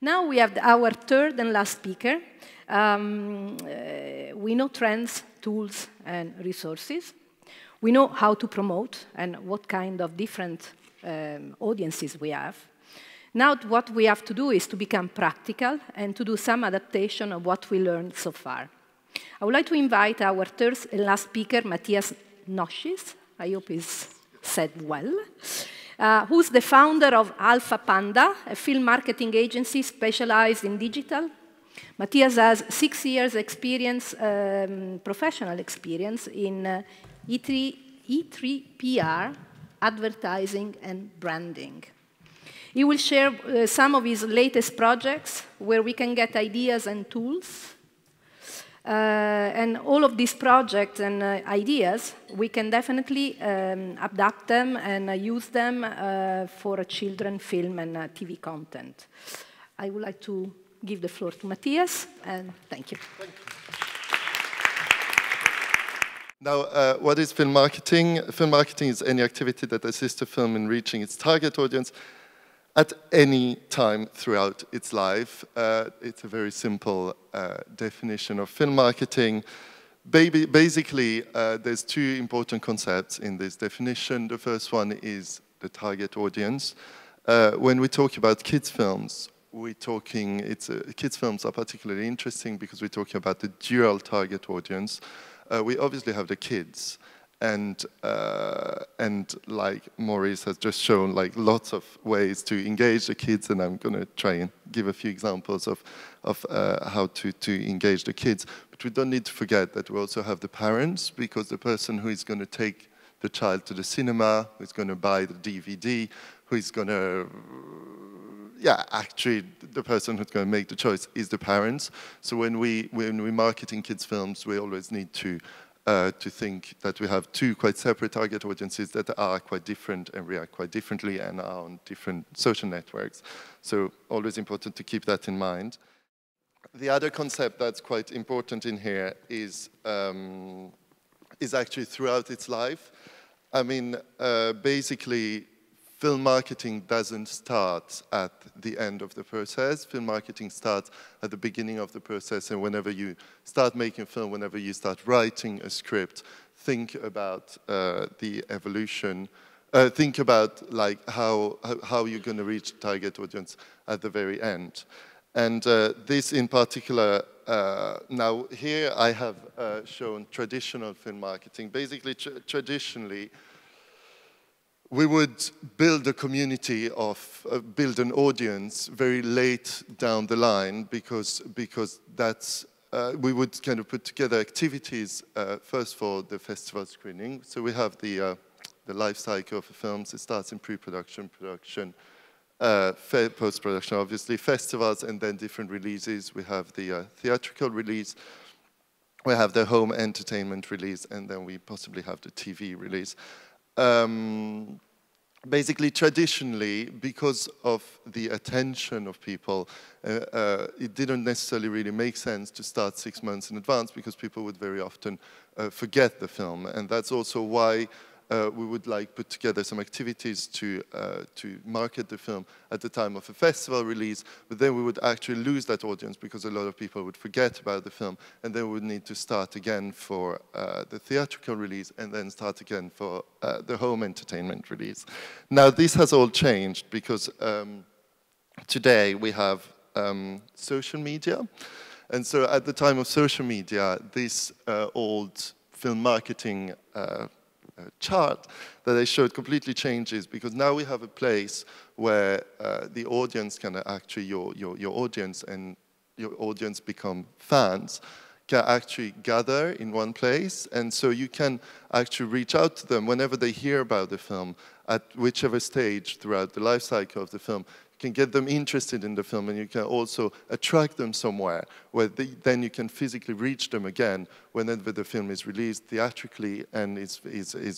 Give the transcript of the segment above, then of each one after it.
Now we have our third and last speaker. We know trends, tools, and resources. We know how to promote and what kind of different audiences we have. Now what we have to do is to become practical and to do some adaptation of what we learned so far. I would like to invite our third and last speaker, Mathias Noschis. I hope he's said well. Who's the founder of Alphapanda, a film marketing agency specialized in digital. Mathias has 6 years experience, professional experience in E3 PR, advertising and branding. He will share some of his latest projects where we can get ideas and tools. And all of these projects and ideas, we can definitely adapt them and use them for children film and TV content. I would like to give the floor to Mathias, and thank you. Thank you. Now, what is film marketing? Film marketing is any activity that assists a film in reaching its target audience at any time throughout its life. It's a very simple definition of film marketing. Basically, there's two important concepts in this definition. The first one is the target audience. When we talk about kids' films, kids' films are particularly interesting because we're talking about the dual target audience. We obviously have the kids, and like Maurice has just shown, like lots of ways to engage the kids, and I'm going to try and give a few examples of how to engage the kids. But we don't need to forget that we also have the parents, because the person who is going to take the child to the cinema, who's going to buy the DVD, who is going to, actually the person who's going to make the choice is the parents. So when we're marketing kids' films, we always need to think that we have two quite separate target audiences that are quite different and react quite differently and are on different social networks. So always important to keep that in mind. The other concept that's quite important in here is actually throughout its life. I mean, basically, film marketing doesn't start at the end of the process. Film marketing starts at the beginning of the process, and whenever you start making film, whenever you start writing a script, think about the evolution. Think about like how you're going to reach the target audience at the very end. And this in particular, now here I have shown traditional film marketing. Basically, traditionally, we would build a community build an audience very late down the line because that's, we would kind of put together activities first for the festival screening. So we have the life cycle of the films. It starts in pre-production, production, post-production, obviously, festivals, and then different releases. We have the theatrical release, we have the home entertainment release, and then we possibly have the TV release. Basically, traditionally, because of the attention of people, it didn't necessarily really make sense to start 6 months in advance because people would very often forget the film. And that's also why we would like put together some activities to market the film at the time of a festival release, but then we would actually lose that audience because a lot of people would forget about the film, and then we would need to start again for the theatrical release and then start again for the home entertainment release. Now this has all changed because today we have social media, and so at the time of social media, this old film marketing chart that I showed completely changes, because now we have a place where the audience can actually, your audience and your audience become fans, can actually gather in one place, and so you can actually reach out to them whenever they hear about the film at whichever stage throughout the life cycle of the film. Can get them interested in the film, and you can also attract them somewhere where then you can physically reach them again whenever the film is released theatrically and is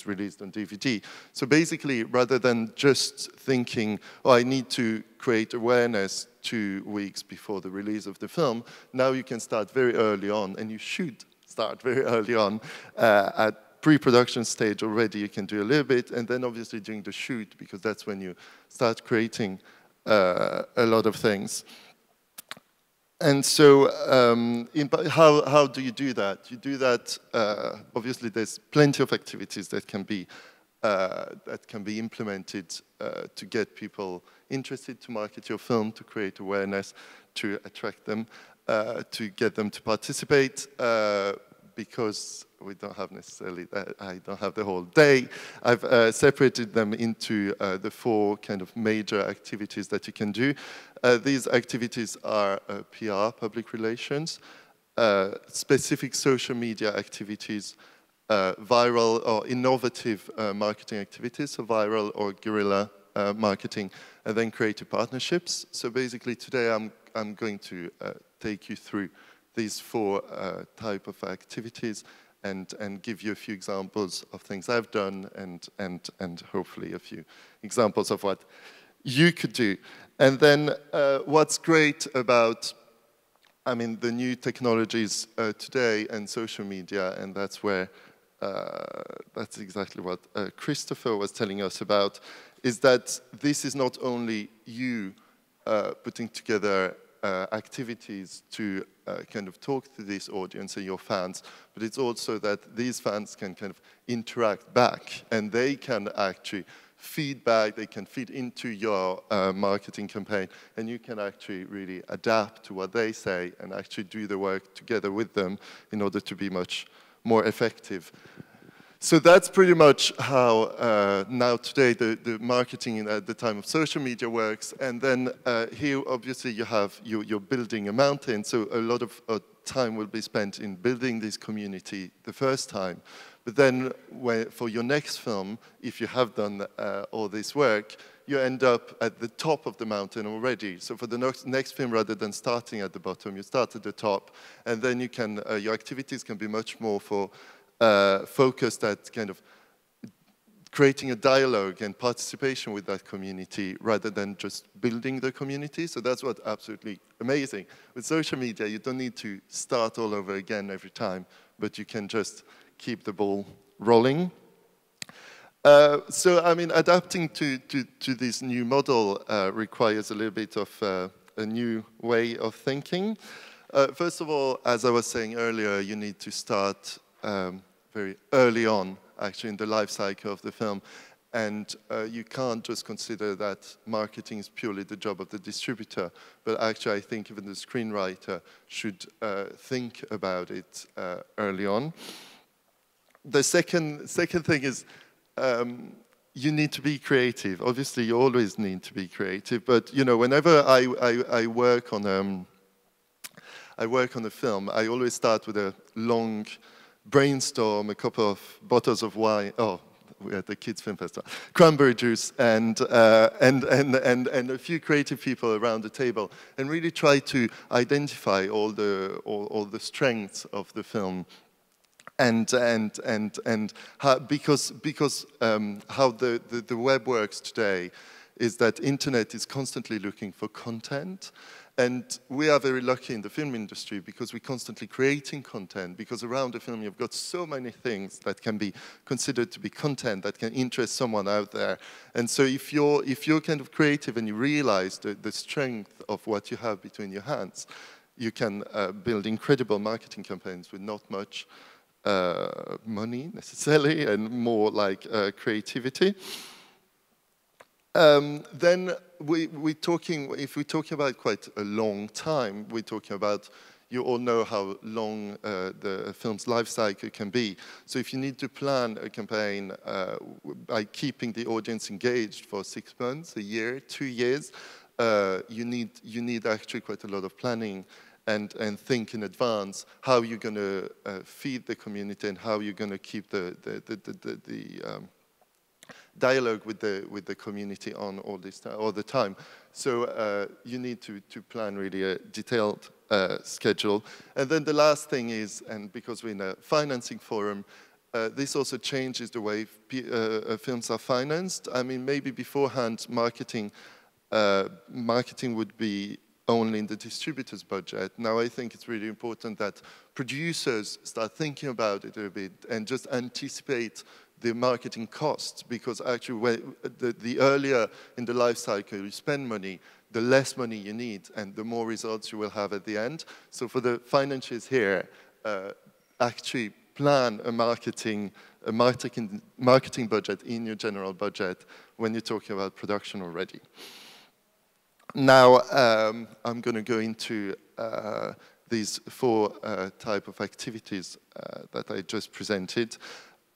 released on DVD. So basically, rather than just thinking, oh, I need to create awareness 2 weeks before the release of the film, now you can start very early on, and you should start very early on at pre-production stage already. You can do a little bit, and then obviously during the shoot, because that's when you start creating a lot of things. And so, how do you do that? You do that. Obviously, there's plenty of activities that can be implemented to get people interested to market your film, to create awareness, to attract them, to get them to participate. Because we don't have necessarily, I don't have the whole day, I've separated them into the 4 kind of major activities that you can do. These activities are PR, public relations, specific social media activities, viral or innovative marketing activities, so viral or guerrilla marketing, and then creative partnerships. So basically today I'm going to take you through these 4 type of activities and give you a few examples of things I've done and hopefully a few examples of what you could do. And then what's great about, I mean, the new technologies today and social media, and that's where, that's exactly what Christopher was telling us about, is that this is not only you putting together activities to kind of talk to this audience and your fans, but it's also that these fans can kind of interact back and they can actually feedback, they can feed into your marketing campaign, and you can actually really adapt to what they say and actually do the work together with them in order to be much more effective. So that's pretty much how now today the marketing at the time of social media works. And then here, obviously, you're building a mountain. So a lot of time will be spent in building this community the first time. But then for your next film, if you have done all this work, you end up at the top of the mountain already. So for the next film, rather than starting at the bottom, you start at the top. And then you can, your activities can be much more focused at kind of creating a dialogue and participation with that community rather than just building the community. So that's what's absolutely amazing. With social media, you don't need to start all over again every time, but you can just keep the ball rolling. So, I mean, adapting to this new model requires a little bit of a new way of thinking. First of all, as I was saying earlier, you need to start very early on, actually, in the life cycle of the film. And you can't just consider that marketing is purely the job of the distributor, but actually I think even the screenwriter should think about it early on. The second thing is you need to be creative. Obviously, you always need to be creative, but you know, whenever I work on a film, I always start with a long brainstorm, a couple of bottles of wine. Oh, we had the kids' film festival, cranberry juice, and a few creative people around the table, and really try to identify all the strengths of the film, and how, because how the web works today is that internet is constantly looking for content. And we are very lucky in the film industry because we're constantly creating content, because around the film you've got so many things that can be considered to be content that can interest someone out there. And so if you're kind of creative and you realize the strength of what you have between your hands, you can build incredible marketing campaigns with not much money necessarily and more like creativity. Then if we're talking about quite a long time, we're talking about, you all know how long the film's life cycle can be. So if you need to plan a campaign by keeping the audience engaged for 6 months, a year, 2 years, you need actually quite a lot of planning and think in advance how you're going to feed the community and how you're going to keep the dialogue with the community on all the time. So you need to plan really a detailed schedule. And then the last thing is, and because we're in a financing forum, this also changes the way films are financed. I mean, maybe beforehand marketing would be only in the distributor's budget. Now I think it's really important that producers start thinking about it a bit and just anticipate the marketing costs, because actually the earlier in the life cycle you spend money, the less money you need and the more results you will have at the end. So for the financiers here, actually plan a marketing budget in your general budget when you're talking about production already. Now, I'm going to go into these four type of activities that I just presented.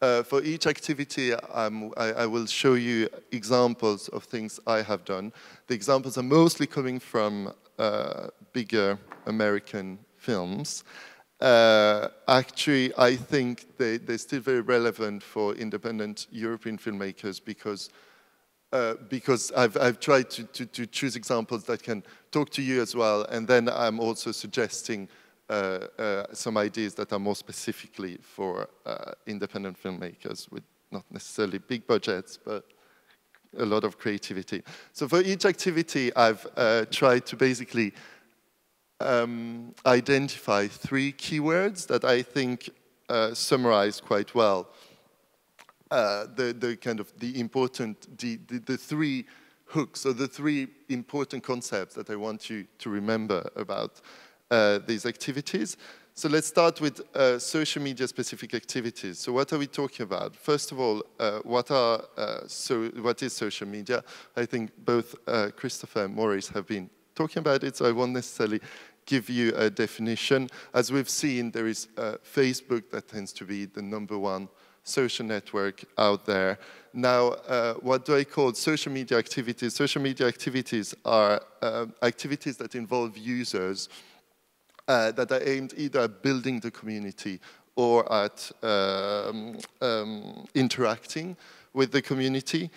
For each activity, I will show you examples of things I have done. The examples are mostly coming from bigger American films. Actually, I think they're still very relevant for independent European filmmakers because I've tried to choose examples that can talk to you as well, and then I'm also suggesting some ideas that are more specifically for independent filmmakers with not necessarily big budgets, but a lot of creativity. So for each activity, I've tried to basically identify 3 keywords that I think summarize quite well the the 3 hooks, or the 3 important concepts that I want you to remember about these activities. So let's start with social media specific activities. So what are we talking about? First of all, what is social media? I think both Christopher and Maurice have been talking about it, so I won't necessarily give you a definition. As we've seen, there is Facebook that tends to be the #1 social network out there. Now, what do I call social media activities? Social media activities are activities that involve users that are aimed either at building the community or at interacting with the community.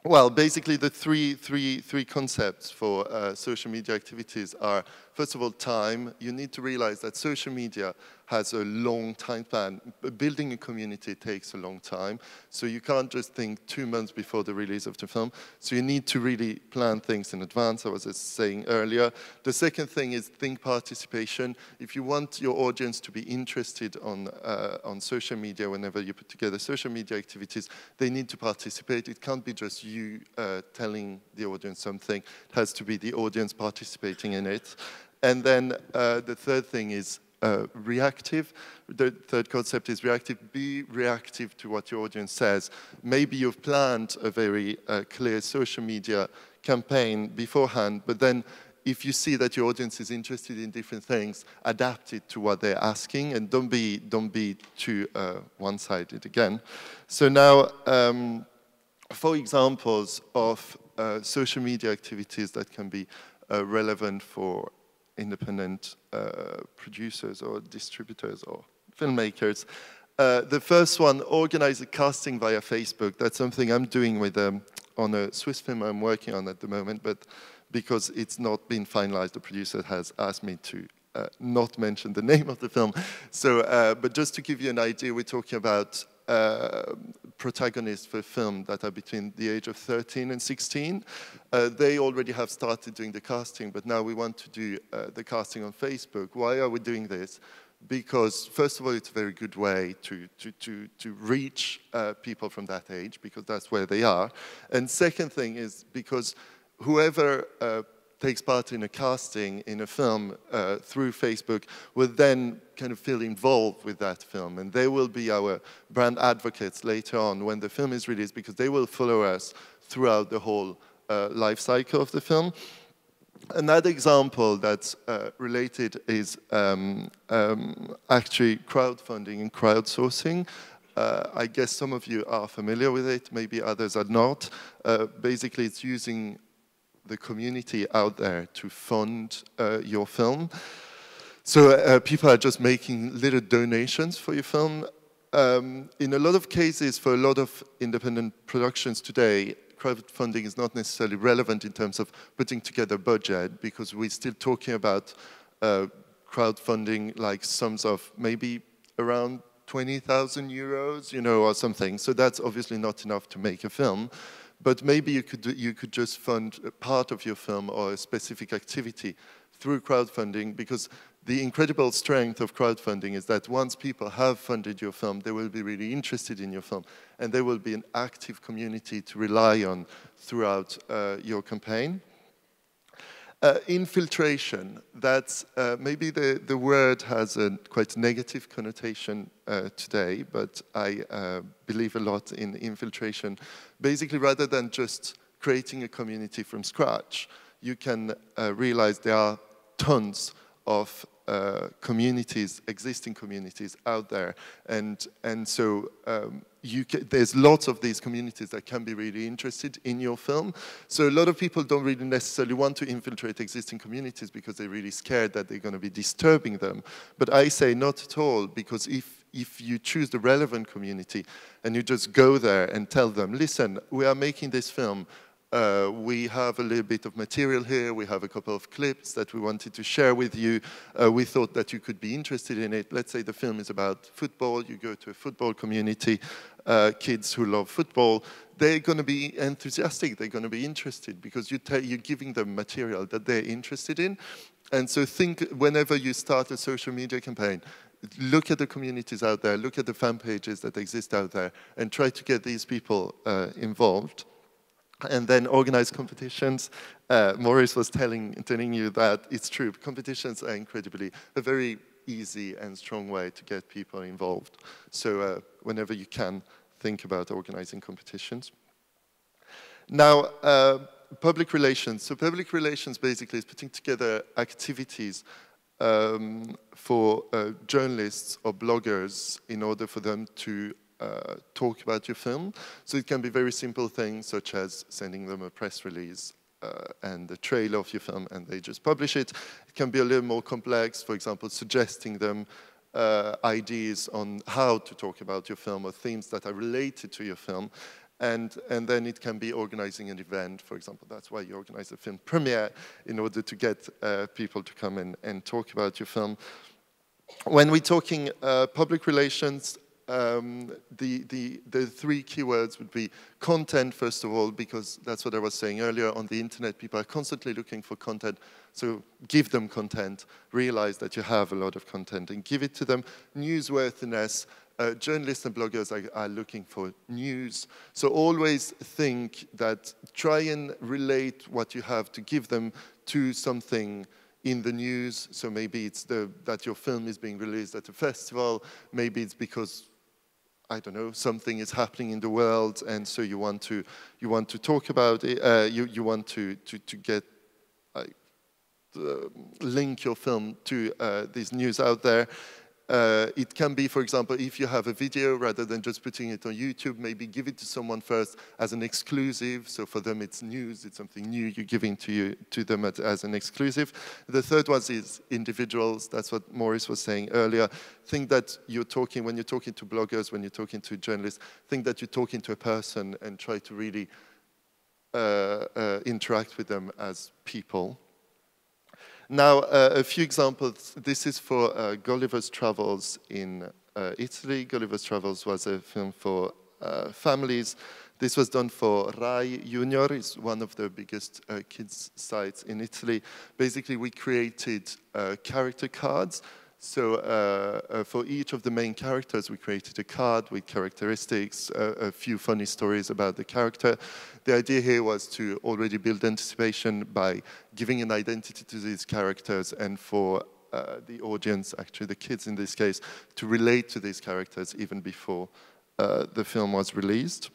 Well, basically the three concepts for social media activities are, first of all, time. You need to realize that social media has a long time plan. Building a community takes a long time, so you can't just think 2 months before the release of the film. So you need to really plan things in advance, I was just saying earlier. The second thing is think participation. If you want your audience to be interested on social media, whenever you put together social media activities, they need to participate. It can't be just you telling the audience something. It has to be the audience participating in it. And then the third thing is reactive. The third concept is reactive. Be reactive to what your audience says. Maybe you've planned a very clear social media campaign beforehand, but then if you see that your audience is interested in different things, adapt it to what they're asking, and don't be too one-sided again. So now, 4 examples of social media activities that can be relevant for independent producers or distributors or filmmakers. The first one, organize a casting via Facebook. That's something I'm doing with on a Swiss film I'm working on at the moment, but because it's not been finalized, the producer has asked me to not mention the name of the film. So, but just to give you an idea, we're talking about protagonists for film that are between the age of 13 and 16. They already have started doing the casting, but now we want to do the casting on Facebook. Why are we doing this? Because, first of all, it's a very good way to reach people from that age, because that's where they are. And second thing is because whoever takes part in a casting in a film through Facebook will then kind of feel involved with that film, and they will be our brand advocates later on when the film is released, because they will follow us throughout the whole life cycle of the film. Another example that's related is actually crowdfunding and crowdsourcing. I guess some of you are familiar with it, maybe others are not. Basically, it's using the community out there to fund your film. So people are just making little donations for your film. In a lot of cases, for a lot of independent productions today, crowdfunding is not necessarily relevant in terms of putting together a budget, because we're still talking about crowdfunding like sums of maybe around 20,000 euros, you know, or something. So that's obviously not enough to make a film. But maybe you could just fund a part of your film or a specific activity through crowdfunding, because the incredible strength of crowdfunding is that once people have funded your film, they will be really interested in your film, and there will be an active community to rely on throughout your campaign. Infiltration, that's maybe the word has a quite negative connotation today, but I believe a lot in infiltration. Basically, rather than just creating a community from scratch, you can realize there are tons of communities, existing communities out there, and so there's lots of these communities that can be really interested in your film. So a lot of people don't really necessarily want to infiltrate existing communities because they're really scared that they're going to be disturbing them. But I say not at all, because if you choose the relevant community and you just go there and tell them, listen, we are making this film. We have a little bit of material here. We have a couple of clips that we wanted to share with you. We thought that you could be interested in it. Let's say the film is about football. You go to a football community, kids who love football. They're going to be enthusiastic. They're going to be interested because you're giving them material that they're interested in. And so think, whenever you start a social media campaign, look at the communities out there, look at the fan pages that exist out there, and try to get these people involved. And then organize competitions. Maurice was telling you that it's true. Competitions are a very easy and strong way to get people involved. So whenever you can, think about organizing competitions. Now, public relations. So public relations basically is putting together activities for journalists or bloggers in order for them to talk about your film. So it can be very simple things such as sending them a press release and a trailer of your film, and they just publish it. It can be a little more complex, for example, suggesting them ideas on how to talk about your film or themes that are related to your film. And then it can be organizing an event, for example. That's why you organize a film premiere, in order to get people to come and talk about your film. When we're talking public relations, the three keywords would be content, first of all, because that's what I was saying earlier. On the internet, people are constantly looking for content. So give them content, realize that you have a lot of content, and give it to them. Newsworthiness. Journalists and bloggers are looking for news. So always think that, try and relate what you have to give them to something in the news. So maybe it's that your film is being released at a festival. Maybe it's because, I don't know, something is happening in the world, and so you want to talk about it. You want to get link your film to this news out there. It can be, for example, if you have a video, rather than just putting it on YouTube, maybe give it to someone first as an exclusive. So for them, it's news. It's something new you're giving to them as an exclusive. The third one is individuals. That's what Maurice was saying earlier. Think that when you're talking to bloggers, when you're talking to journalists, think that you're talking to a person and try to really interact with them as people. Now, a few examples. This is for Gulliver's Travels in Italy. Gulliver's Travels was a film for families. This was done for Rai Junior. It's one of the biggest kids sites in Italy. Basically, we created character cards. So for each of the main characters, we created a card with characteristics, a few funny stories about the character. The idea here was to already build anticipation by giving an identity to these characters, and for the audience, actually the kids in this case, to relate to these characters even before the film was released.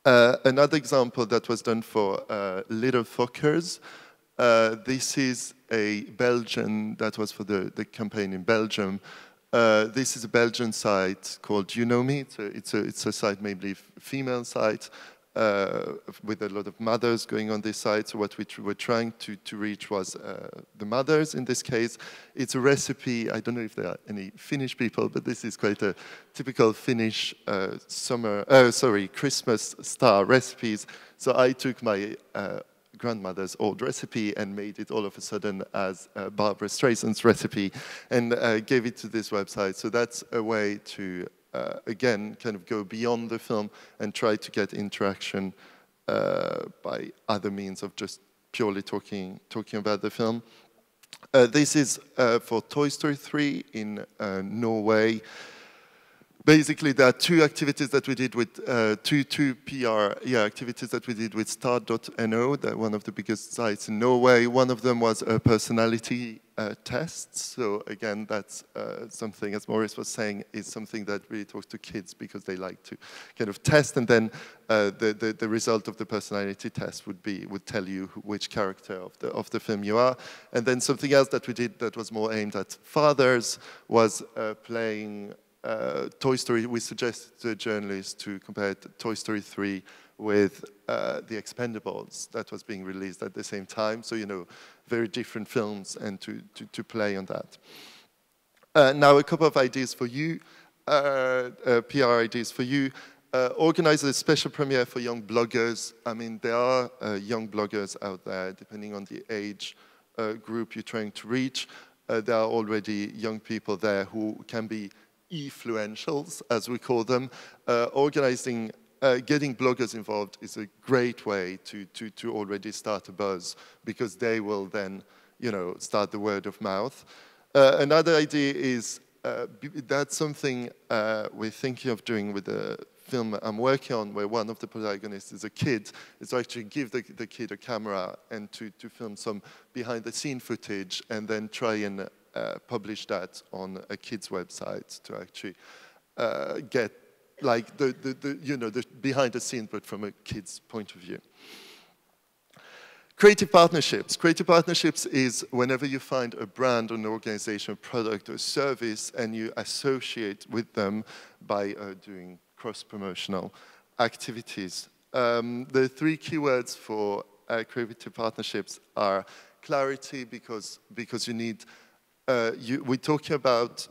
Another example that was done for Little Fockers. This is a Belgian, that was for the campaign in Belgium. This is a Belgian site called You Know Me. It's a site, mainly female site, with a lot of mothers going on this site. So what we were trying to reach was the mothers in this case. It's a recipe. I don't know if there are any Finnish people, but this is quite a typical Finnish Christmas star recipes. So I took my grandmother's old recipe and made it all of a sudden as Barbara Streisand's recipe, and gave it to this website. So that's a way to, again, kind of go beyond the film and try to get interaction by other means of just purely talking about the film. This is for Toy Story 3 in Norway. Basically, there are two activities that we did with, two PR activities that we did with Start.no, one of the biggest sites in Norway. One of them was a personality test. So again, that's something, as Maurice was saying, is something that really talks to kids because they like to kind of test, and then the result of the personality test would tell you which character of the film you are. And then something else that we did that was more aimed at fathers was playing Toy Story. We suggested to the journalists to compare Toy Story 3 with The Expendables that was being released at the same time. So, you know, very different films, and to play on that. Now, a couple of ideas for you, PR ideas for you. Organize a special premiere for young bloggers. I mean, there are young bloggers out there, depending on the age group you're trying to reach. There are already young people there who can be influentials, as we call them. Getting bloggers involved is a great way to already start a buzz, because they will then, you know, start the word of mouth. Another idea is, that's something we're thinking of doing with the film I'm working on, where one of the protagonists is a kid, is to actually give the kid a camera and to film some behind-the-scene footage, and then try and publish that on a kid's website to actually get like the behind the scenes, but from a kid's point of view. Creative partnerships. Creative partnerships is whenever you find a brand, an organization, a product, or service, and you associate with them by doing cross-promotional activities. The three keywords for creative partnerships are clarity, because you need we're talking about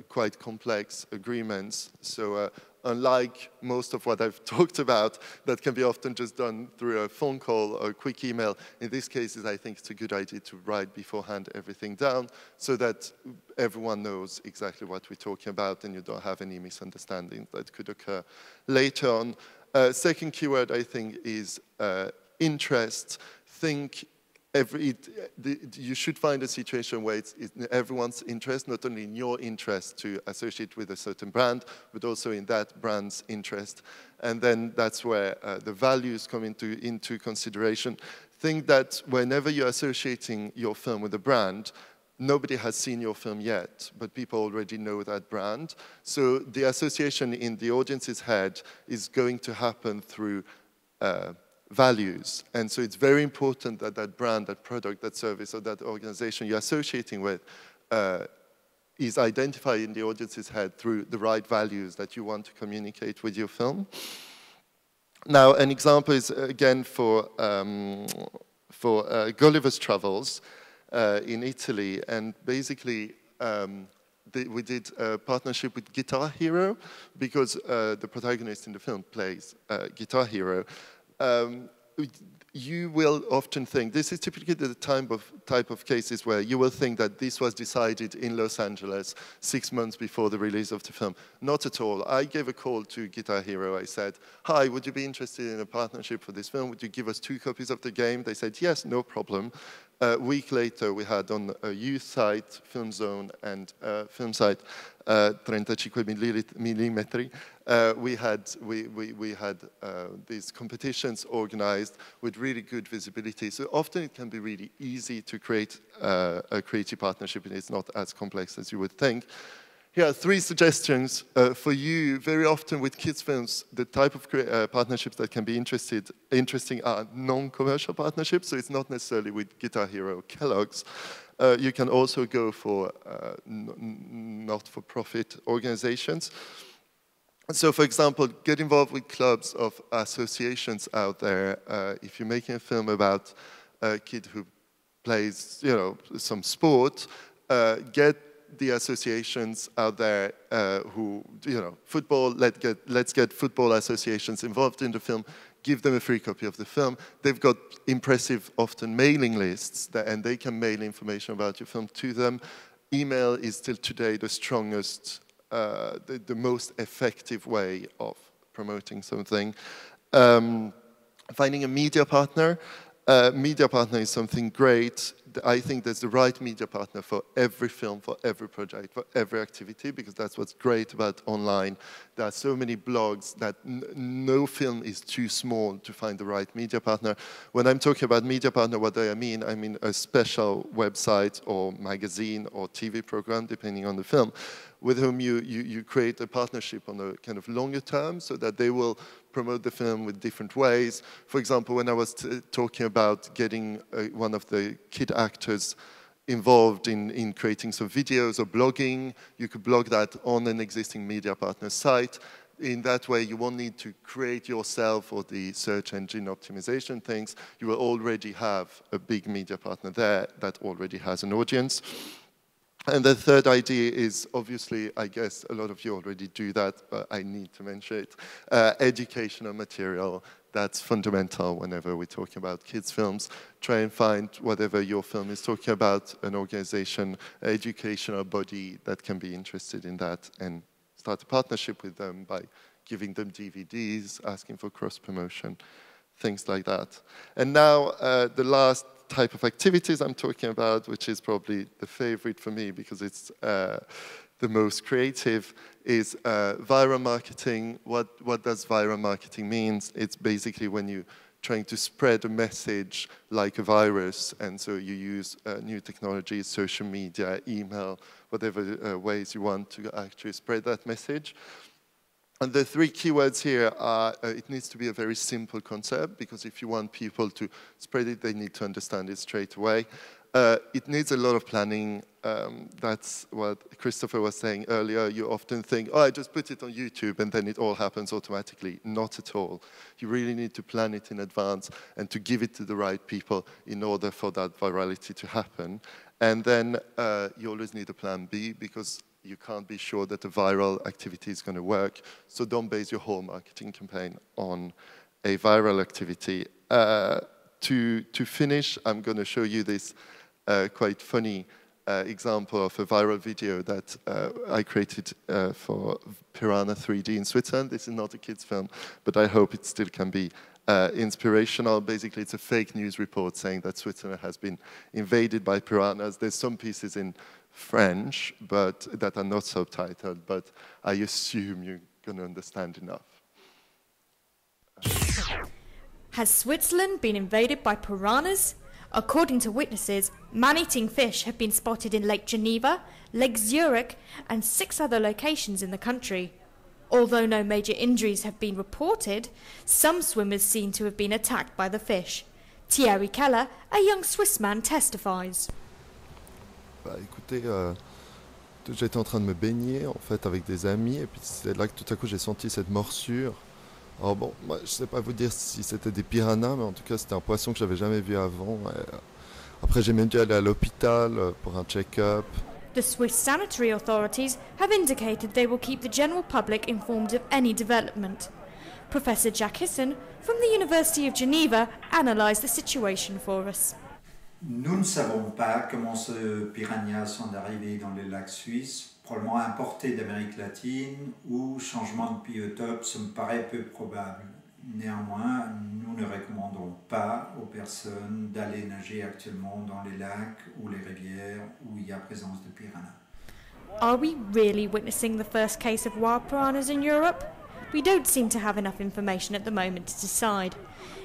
quite complex agreements, so unlike most of what I've talked about, that can be often just done through a phone call or a quick email. In these cases, I think it's a good idea to write beforehand everything down, so that everyone knows exactly what we're talking about, and you don't have any misunderstandings that could occur later on. Second keyword, I think, is interest. You should find a situation where it's in everyone's interest, not only in your interest to associate with a certain brand, but also in that brand's interest. And then that's where the values come into consideration. Think that whenever you're associating your film with a brand, nobody has seen your film yet, but people already know that brand. So the association in the audience's head is going to happen through values. And so it's very important that that brand, that product, that service, or that organization you're associating with is identified in the audience's head through the right values that you want to communicate with your film. Now, an example is, again, for Gulliver's Travels in Italy. And basically, we did a partnership with Guitar Hero, because the protagonist in the film plays Guitar Hero. You will often think, this is typically the type of cases where you will think that this was decided in Los Angeles 6 months before the release of the film. Not at all. I gave a call to Guitar Hero. I said, hi, would you be interested in a partnership for this film? Would you give us 2 copies of the game? They said, yes, no problem. A week later, we had on a youth site, Film Zone, and film site, 35 millimetri, we had these competitions organized with really good visibility. So often it can be really easy to create a creative partnership, and it's not as complex as you would think. Here are 3 suggestions for you. Very often with kids' films, the type of partnerships that can be interesting are non-commercial partnerships, so it's not necessarily with Guitar Hero or Kellogg's. You can also go for not-for-profit organizations. So, for example, get involved with clubs of associations out there. If you're making a film about a kid who plays, you know, some sport, get the associations out there who, you know, football, let's get football associations involved in the film, give them a free copy of the film. They've got impressive, often mailing lists, and they can mail information about your film to them. Email is still today the strongest, the most effective way of promoting something. Finding a media partner. Media partner is something great. I think there's the right media partner for every film, for every project, for every activity, because that's what's great about online. There are so many blogs that no film is too small to find the right media partner. When I'm talking about media partner, what do I mean? I mean a special website or magazine or TV program, depending on the film, with whom you create a partnership on a kind of longer term so that they will promote the film with different ways. For example, when I was talking about getting one of the kid actors involved in creating some videos or blogging, you could blog that on an existing media partner site. In that way, you won't need to create yourself or the search engine optimization things. You will already have a big media partner there that already has an audience. And the third idea is, obviously, I guess a lot of you already do that, but I need to mention it, educational material. That's fundamental whenever we're talking about kids' films. Try and find whatever your film is talking about, an organization, an educational body that can be interested in that, and start a partnership with them by giving them DVDs, asking for cross-promotion, things like that. And now, the last type of activities I'm talking about, which is probably the favorite for me because it's the most creative, is viral marketing. What does viral marketing mean? It's basically when you're trying to spread a message like a virus, and so you use new technologies, social media, email, whatever ways you want to actually spread that message. And the three keywords here are, it needs to be a very simple concept, because if you want people to spread it, they need to understand it straight away. It needs a lot of planning. That's what Christopher was saying earlier. You often think, oh, I just put it on YouTube and then it all happens automatically. Not at all. You really need to plan it in advance and to give it to the right people in order for that virality to happen. And then you always need a plan B, because you can't be sure that a viral activity is going to work. So don't base your whole marketing campaign on a viral activity. To finish, I'm going to show you this quite funny example of a viral video that I created for Piranha 3D in Switzerland. This is not a kids' film, but I hope it still can be inspirational. Basically, it's a fake news report saying that Switzerland has been invaded by piranhas. There's some pieces in French, but that are not subtitled, but I assume you're going to understand enough. Has Switzerland been invaded by piranhas? According to witnesses, man-eating fish have been spotted in Lake Geneva, Lake Zurich, and 6 other locations in the country. Although no major injuries have been reported, some swimmers seem to have been attacked by the fish. Thierry Keller, a young Swiss man, testifies. Bah, écoutez, j'étais en train de me baigner en fait avec des amis, et puis c'est là que tout à coup j'ai senti cette morsure. Alors bon, moi, je ne sais pas vous dire si c'était des piranhas, mais en tout cas c'était un poisson que j'avais jamais vu avant. Après j'ai même dû aller à l'hôpital pour un check-up. The Swiss sanitary authorities have indicated they will keep the general public informed of any development. Professor Jack Hissen from the University of Geneva analysed the situation for us. Nous ne savons pas comment ces piranhas sont arrivés dans les lacs suisses, probablement importés d'Amérique latine ou changement de biotope, ça me paraît peu probable. Néanmoins, nous ne recommandons pas aux personnes d'aller nager actuellement dans les lacs ou les rivières où il y a présence de piranhas. Are we really witnessing the first case of wild piranhas in Europe? We don't seem to have enough information at the moment to decide.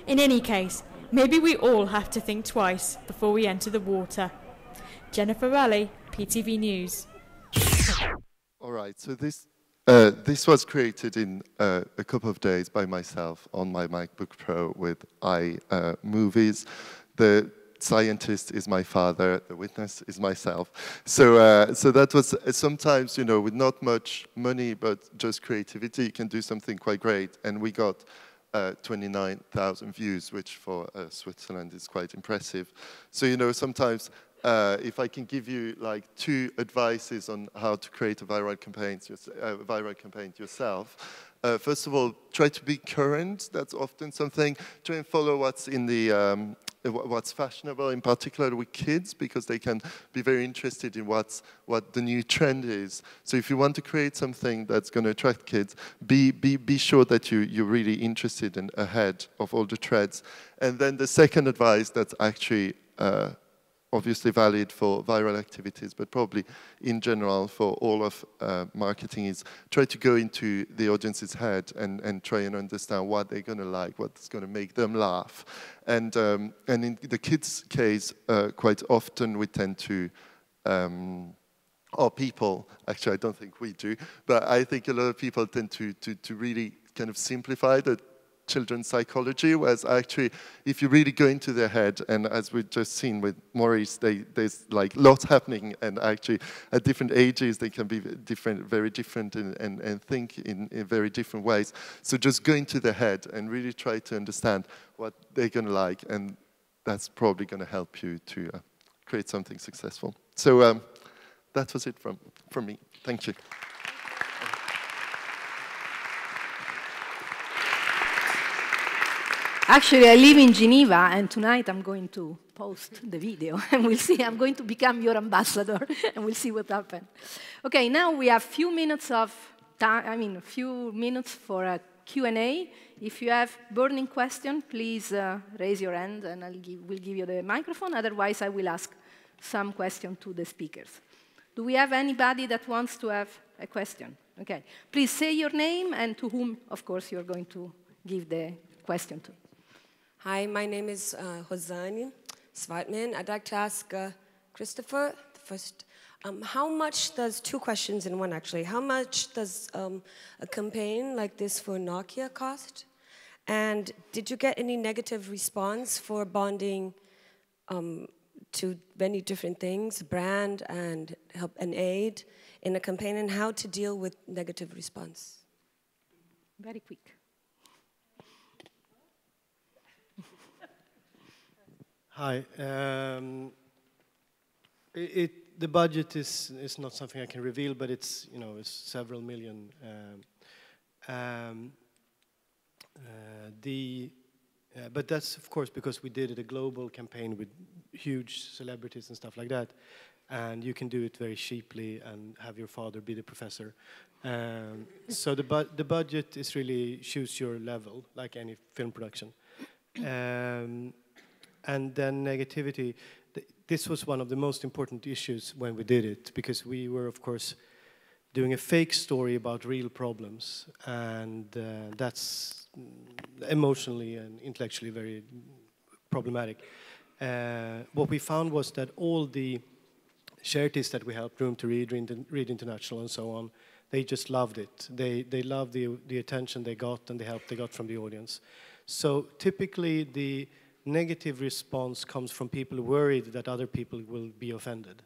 In any case, maybe we all have to think twice before we enter the water. Jennifer Raleigh, PTV News. All right, so this was created in a couple of days by myself on my MacBook Pro with iMovies. The scientist is my father, the witness is myself. So that was sometimes, you know, with not much money, but just creativity, you can do something quite great. And we got 29,000 views, which for Switzerland is quite impressive. So, you know, sometimes if I can give you like 2 advices on how to create a viral campaign yourself. First of all, try to be current. That's often something. Try and follow what's in the what's fashionable, in particular with kids, because they can be very interested in what the new trend is. So if you want to create something that's going to attract kids, be sure that you're really interested and ahead of all the trends. And then the second advice that's actually obviously valid for viral activities, but probably in general for all of marketing, is try to go into the audience's head and try and understand what they're going to like, what's going to make them laugh. And in the kids' case, quite often we tend to, or people, actually I don't think we do, but I think a lot of people tend to really kind of simplify the children's psychology, whereas actually, if you really go into their head, and as we've just seen with Maurice, there's like lots happening, and actually at different ages they can be different, very different, and think in very different ways. So just go into their head and really try to understand what they're going to like, and that's probably going to help you to create something successful. So that was it from me. Thank you. Actually, I live in Geneva, and tonight I'm going to post the video, and we'll see. I'm going to become your ambassador, and we'll see what happens. Okay, now we have few minutes of time. A few minutes for a Q&A. If you have burning question, please raise your hand, and we'll give you the microphone. Otherwise, I will ask some question to the speakers. Do we have anybody that wants to have a question? Okay, please say your name and to whom, of course, you're going to give the question to. Hi, my name is Hosani Svatman. I'd like to ask Christopher first. How much does, two questions in one actually, how much does a campaign like this for Nokia cost? And did you get any negative response for bonding to many different things, brand and help and aid in a campaign, and how to deal with negative response? Very quick. Hi. The budget is not something I can reveal, but it's it's several million. But that's of course because we did a global campaign with huge celebrities and stuff like that, and you can do it very cheaply and have your father be the professor. So the budget is really choose your level, like any film production. And then negativity, this was one of the most important issues when we did it, because we were, of course, doing a fake story about real problems, and that's emotionally and intellectually very problematic. What we found was that all the charities that we helped, Room to Read, Read International, and so on, they just loved it. They loved the attention they got and the help they got from the audience. So typically the negative response comes from people worried that other people will be offended,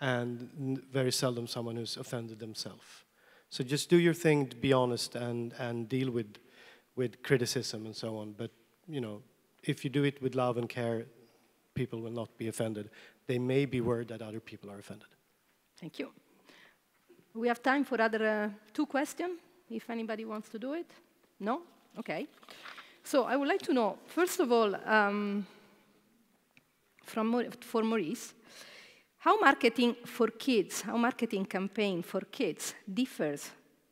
and very seldom someone who's offended themselves. So just do your thing, be honest, and deal with criticism and so on. But if you do it with love and care, people will not be offended. They may be worried that other people are offended. Thank you. We have time for other two questions, if anybody wants to do it. No? Okay. So I would like to know, first of all, for Maurice, how marketing for kids, how marketing campaign for kids differs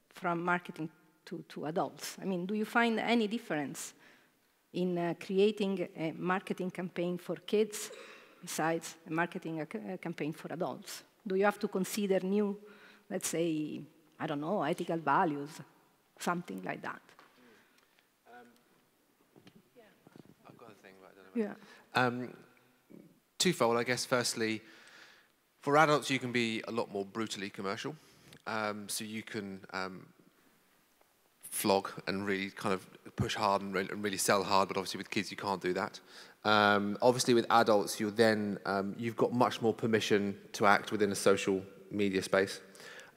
from marketing to adults? I mean, do you find any difference in creating a marketing campaign for kids besides a marketing campaign for adults? Do you have to consider new, let's say, I don't know, ethical values, something like that? Yeah. Twofold, I guess. Firstly, for adults, you can be a lot more brutally commercial. So you can flog and really kind of push hard and really sell hard, but obviously with kids, you can't do that. Obviously with adults, you've got much more permission to act within a social media space.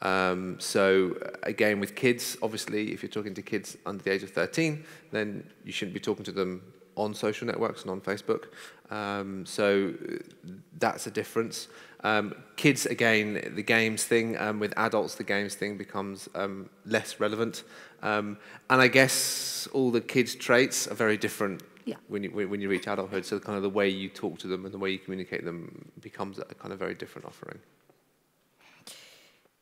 So again, with kids, obviously, if you're talking to kids under the age of 13, then you shouldn't be talking to them on social networks and on Facebook. So that's a difference. Kids, again, the games thing, with adults, the games thing becomes less relevant. And I guess all the kids' traits are very different when you reach adulthood. So kind of the way you talk to them and the way you communicate them becomes a kind of very different offering.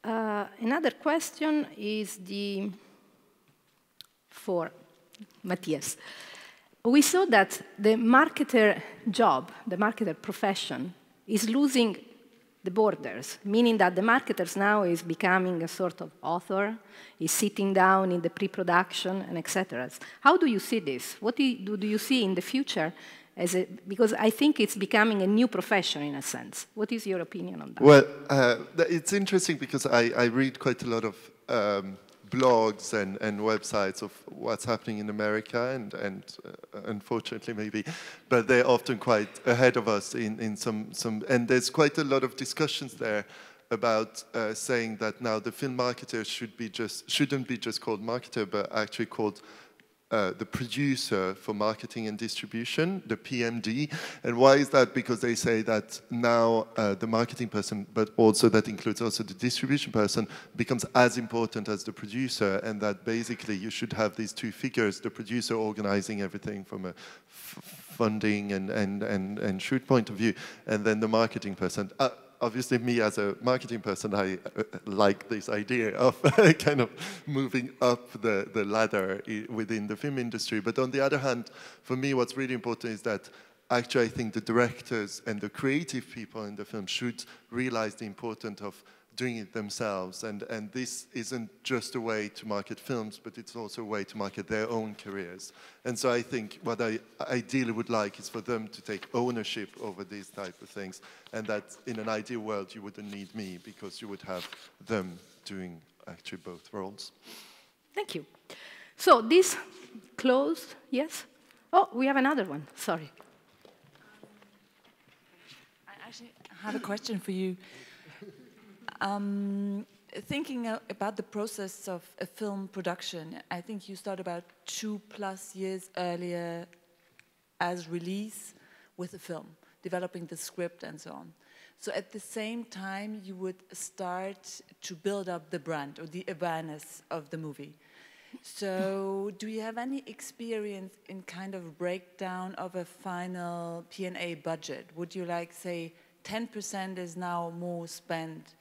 Another question is for Mathias. We saw that the marketer job, the marketer profession, is losing the borders, meaning that the marketers now is becoming a sort of author, is sitting down in the pre-production and etc. How do you see this? What do you see in the future? Because I think it's becoming a new profession in a sense. What is your opinion on that? Well, it's interesting because I read quite a lot of blogs and websites of what's happening in America, and unfortunately maybe, but they're often quite ahead of us in some, and there's quite a lot of discussions there about saying that now the film marketer shouldn't be just called marketer, but actually called the producer for marketing and distribution, the PMD. And why is that? Because they say that now the marketing person, but also that includes also the distribution person, becomes as important as the producer, and that basically you should have these two figures, the producer organizing everything from a funding and shoot point of view, and then the marketing person. Obviously, me as a marketing person, I like this idea of kind of moving up the ladder within the film industry. But on the other hand, for me, what's really important is that actually I think the directors and the creative people in the film should realize the importance of doing it themselves. And this isn't just a way to market films, but it's also a way to market their own careers. And so I think what I ideally would like is for them to take ownership over these type of things, and that in an ideal world you wouldn't need me, because you would have them doing actually both roles. Thank you. So this closed, yes? Oh, we have another one, sorry. I actually have a question for you. Thinking about the process of a film production, I think you start about 2+ years earlier as release with a film, developing the script and so on. So at the same time, you would start to build up the brand or the awareness of the movie. So do you have any experience in kind of breakdown of a final P&A budget? Would you like say 10% is now more spent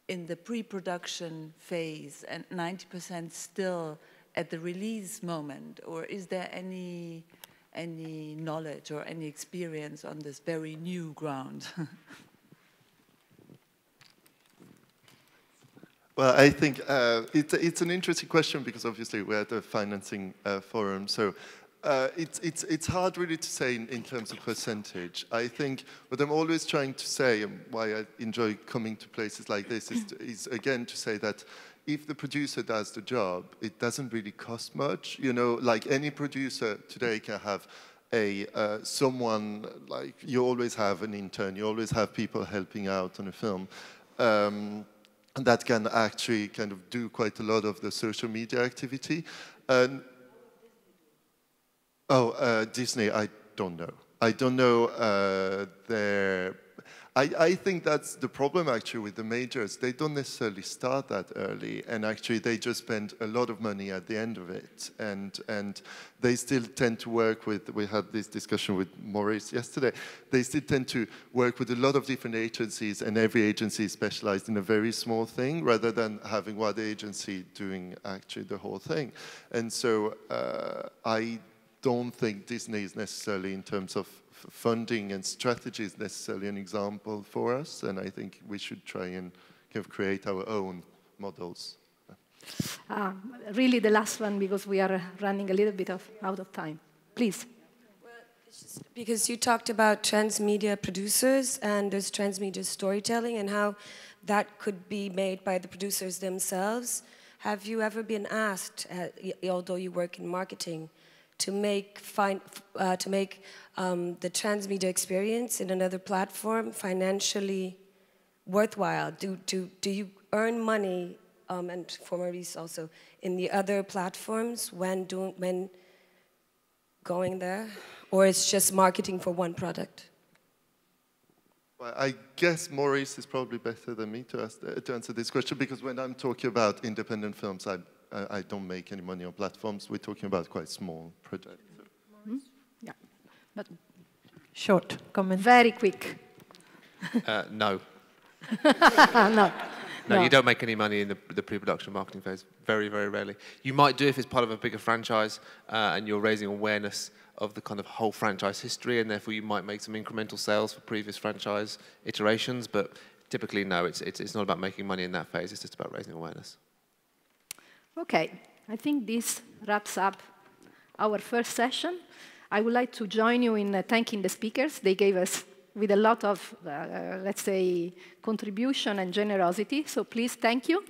in the pre-production phase and 90% still at the release moment? Or is there any knowledge or any experience on this very new ground? Well, I think it's an interesting question, because obviously we're at a financing forum, so it's hard really to say in terms of percentage. I think what I'm always trying to say, and why I enjoy coming to places like this, is again to say that if the producer does the job, it doesn't really cost much. You know, like any producer today can have someone, like you always have an intern, you always have people helping out on a film. That can actually kind of do quite a lot of the social media activity. Disney, I don't know. I don't know I think that's the problem actually with the majors. They don't necessarily start that early, and actually they just spend a lot of money at the end of it. And they still tend to work with, we had this discussion with Maurice yesterday, they still tend to work with a lot of different agencies, and every agency is specialized in a very small thing, rather than having one agency doing actually the whole thing. And so I don't think Disney is necessarily, in terms of funding and strategy, is necessarily an example for us, and I think we should try and kind of create our own models. Really the last one, because we are running a little bit out of time. Please. Well, it's just because you talked about transmedia producers, and there's transmedia storytelling, and how that could be made by the producers themselves. Have you ever been asked, although you work in marketing, to make the transmedia experience in another platform financially worthwhile? Do you earn money, and for Maurice also, in the other platforms when going there, or it's just marketing for one product? Well, I guess Maurice is probably better than me to answer this question, because when I'm talking about independent films, I don't make any money on platforms. We're talking about quite small projects. Mm-hmm. Yeah, but short comment. Very quick. No. No. No, you don't make any money in the pre-production marketing phase. Very, very rarely. You might do if it's part of a bigger franchise and you're raising awareness of the kind of whole franchise history, and therefore you might make some incremental sales for previous franchise iterations, but typically, no, it's not about making money in that phase, it's just about raising awareness. Okay, I think this wraps up our first session. I would like to join you in thanking the speakers. They gave us with a lot of, let's say, contribution and generosity, so please, thank you.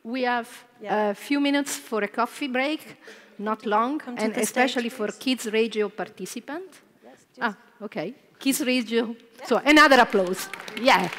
We have a few minutes for a coffee break, not long, and especially for Kids Regio participant. Yes, okay. Kids Regio. So another applause. Yeah.